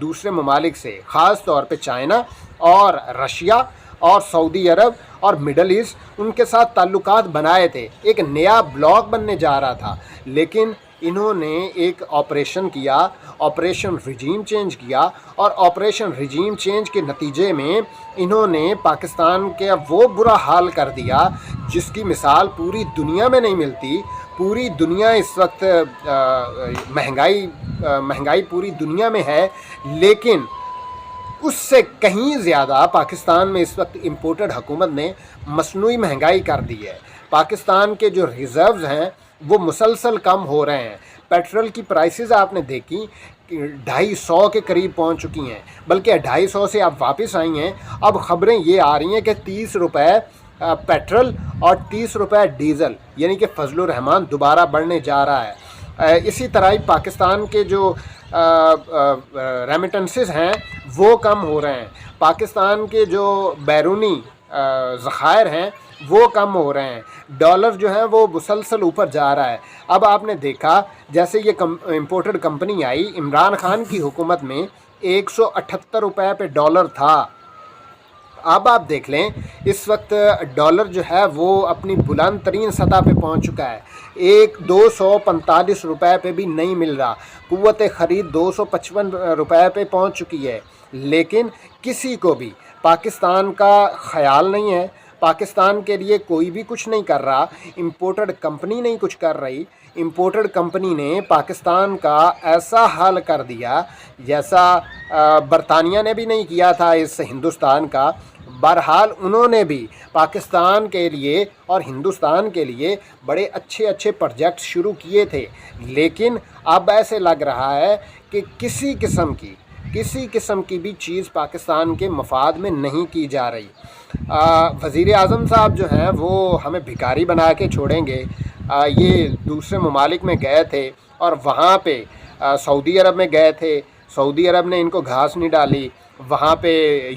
دوسرے ممالک سے، خاص طور پہ چائنا اور رشیا اور سعودی عرب اور مڈل ایسٹ، ان کے ساتھ تعلقات بنائے تھے، ایک نیا بلاک بننے جا رہا تھا، لیکن انہوں نے ایک آپریشن کیا، آپریشن رجیم چینج کیا، اور آپریشن رجیم چینج کے نتیجے میں انہوں نے پاکستان کا وہ برا حال کر دیا جس کی مثال پوری دنیا میں نہیں ملتی۔ پوری دنیا اس وقت مہنگائی پوری دنیا میں ہے، لیکن اس سے کہیں زیادہ پاکستان میں اس وقت امپورٹڈ حکومت نے مصنوعی مہنگائی کر دی ہے۔ پاکستان کے جو ریزروز ہیں وہ مسلسل کم ہو رہے ہیں۔ پیٹرول کی پرائسز آپ نے دیکھی 250 کے قریب پہنچ چکی ہیں، بلکہ 250 سے اب واپس آئی ہیں۔ اب خبریں یہ آ رہی ہیں کہ 30 روپے پیٹرول اور 30 روپے ڈیزل، یعنی کہ فضل الرحمان دوبارہ بڑھنے جا رہا ہے۔ اسی طرح ہی پاکستان کے جو ریمیٹنسز ہیں وہ کم ہو رہے ہیں، پاکستان کے جو بیرونی ذخائر ہیں وہ کم ہو رہے ہیں، ڈالر جو ہے وہ مسلسل اوپر جا رہا ہے۔ اب آپ نے دیکھا جیسے یہ امپورٹڈ کمپنی آئی، عمران خان کی حکومت میں 178 روپے پہ ڈالر تھا۔ اب آپ دیکھ لیں اس وقت ڈالر جو ہے وہ اپنی بلند ترین سطح پہ پہنچ چکا ہے، 245 روپے پہ بھی نہیں مل رہا، قوت خرید 255 روپے پہ پہنچ چکی ہے، لیکن کسی کو بھی پاکستان کا خیال نہیں ہے، پاکستان کے لیے کوئی بھی کچھ نہیں کر رہا، امپورٹڈ کمپنی نہیں کچھ کر رہی۔ امپورٹڈ کمپنی نے پاکستان کا ایسا حال کر دیا جیسا برطانیہ نے بھی نہیں کیا تھا اس ہندوستان کا۔ بہرحال انہوں نے بھی پاکستان کے لیے اور ہندوستان کے لیے بڑے اچھے پروجیکٹس شروع کیے تھے، لیکن اب ایسے لگ رہا ہے کہ کسی قسم کی بھی چیز پاکستان کے مفاد میں نہیں کی جا رہی۔ وزیر اعظم صاحب جو ہیں وہ ہمیں بھکاری بنا کے چھوڑیں گے۔ یہ دوسرے ممالک میں گئے تھے اور وہاں پہ سعودی عرب میں گئے تھے، سعودی عرب نے ان کو گھاس نہیں ڈالی، وہاں پہ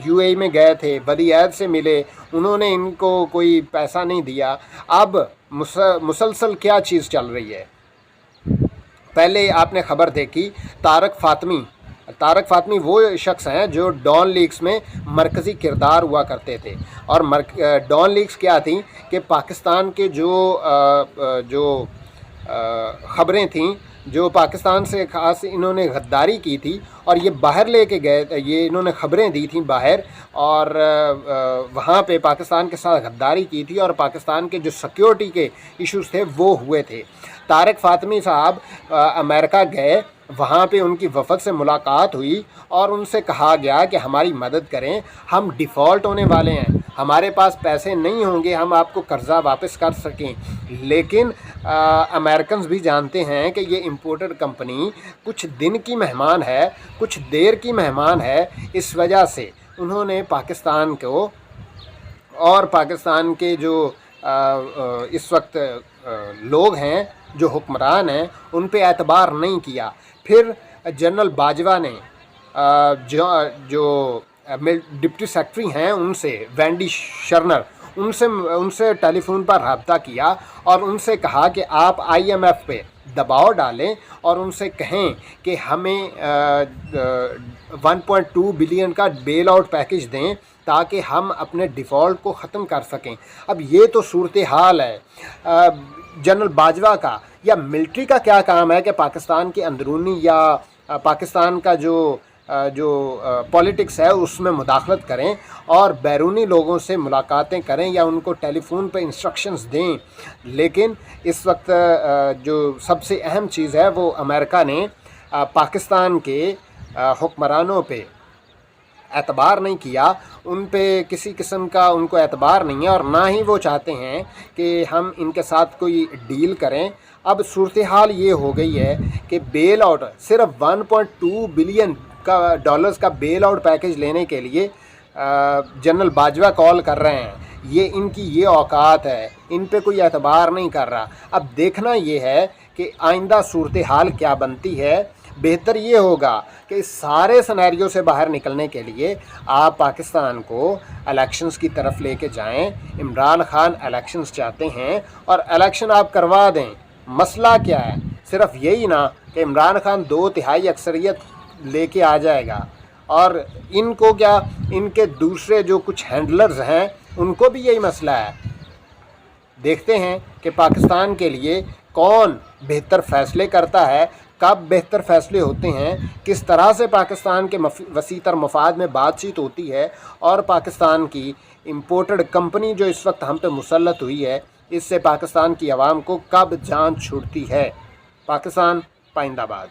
UAE میں گئے تھے، ولی عہد سے ملے، انہوں نے ان کو کوئی پیسہ نہیں دیا۔ اب مسلسل کیا چیز چل رہی ہے؟ پہلے آپ نے خبر دیکھی طارق فاطمی وہ شخص ہیں جو ڈان لیگز میں مرکزی کردار ہوا کرتے تھے، اور ڈان لیگز کیا تھیں کہ پاکستان کے جو خبریں تھیں، جو پاکستان سے خاص انہوں نے غداری کی تھی اور یہ باہر لے کے گئے، یہ انہوں نے خبریں دی تھیں باہر، اور وہاں پہ پاکستان کے ساتھ غداری کی تھی، اور پاکستان کے جو سیکیورٹی کے ایشوز تھے وہ ہوئے تھے۔ طارق فاطمی صاحب امریکہ گئے، وہاں پہ ان کی وفد سے ملاقات ہوئی اور ان سے کہا گیا کہ ہماری مدد کریں، ہم ڈیفالٹ ہونے والے ہیں، ہمارے پاس پیسے نہیں ہوں گے ہم آپ کو قرضہ واپس کر سکیں۔ لیکن امریکنز بھی جانتے ہیں کہ یہ امپورٹڈ کمپنی کچھ دن کی مہمان ہے، کچھ دیر کی مہمان ہے، اس وجہ سے انہوں نے پاکستان کو اور پاکستان کے جو اس وقت لوگ ہیں، جو حکمران ہیں، ان پہ اعتبار نہیں کیا۔ پھر جنرل باجوہ نے جو ڈپٹی سیکرٹری ہیں ان سے، وینڈی شرنر، ان سے ٹیلی فون پر رابطہ کیا اور ان سے کہا کہ آپ IMF پہ دباؤ ڈالیں اور ان سے کہیں کہ ہمیں 1.2 بلین کا بیل آؤٹ پیکج دیں تاکہ ہم اپنے ڈیفالٹ کو ختم کر سکیں۔ اب یہ تو صورتحال ہے۔ جنرل باجوہ کا یا ملٹری کا کیا کام ہے کہ پاکستان کے اندرونی یا پاکستان کا جو پولیٹکس ہے اس میں مداخلت کریں اور بیرونی لوگوں سے ملاقاتیں کریں یا ان کو ٹیلی فون پہ انسٹرکشنز دیں؟ لیکن اس وقت جو سب سے اہم چیز ہے وہ امریکہ نے پاکستان کے حکمرانوں پہ اعتبار نہیں کیا، ان پہ کسی قسم کا ان کو اعتبار نہیں ہے، اور نہ ہی وہ چاہتے ہیں کہ ہم ان کے ساتھ کوئی ڈیل کریں۔ اب صورتحال یہ ہو گئی ہے کہ بیل آؤٹ، صرف 1.2 بلین ڈالرز کا بیل آؤٹ پیکج لینے کے لیے جنرل باجوہ کال کر رہے ہیں۔ یہ ان کی یہ اوقات ہے، ان پہ کوئی اعتبار نہیں کر رہا۔ اب دیکھنا یہ ہے کہ آئندہ صورتحال کیا بنتی ہے۔ بہتر یہ ہوگا کہ اس سارے سینیریو سے باہر نکلنے کے لیے آپ پاکستان کو الیکشنز کی طرف لے کے جائیں۔ عمران خان الیکشنز چاہتے ہیں اور الیکشن آپ کروا دیں۔ مسئلہ کیا ہے؟ صرف یہی نہ کہ عمران خان 2/3 اکثریت لے کے آ جائے گا، اور ان کو کیا، ان کے دوسرے جو کچھ ہینڈلرز ہیں ان کو بھی یہی مسئلہ ہے۔ دیکھتے ہیں کہ پاکستان کے لیے کون بہتر فیصلے کرتا ہے، کب بہتر فیصلے ہوتے ہیں، کس طرح سے پاکستان کے وسیع تر مفاد میں بات چیت ہوتی ہے، اور پاکستان کی امپورٹڈ کمپنی جو اس وقت ہم پہ مسلط ہوئی ہے، اس سے پاکستان کی عوام کو کب جان چھوٹتی ہے۔ پاکستان پائندہ باد۔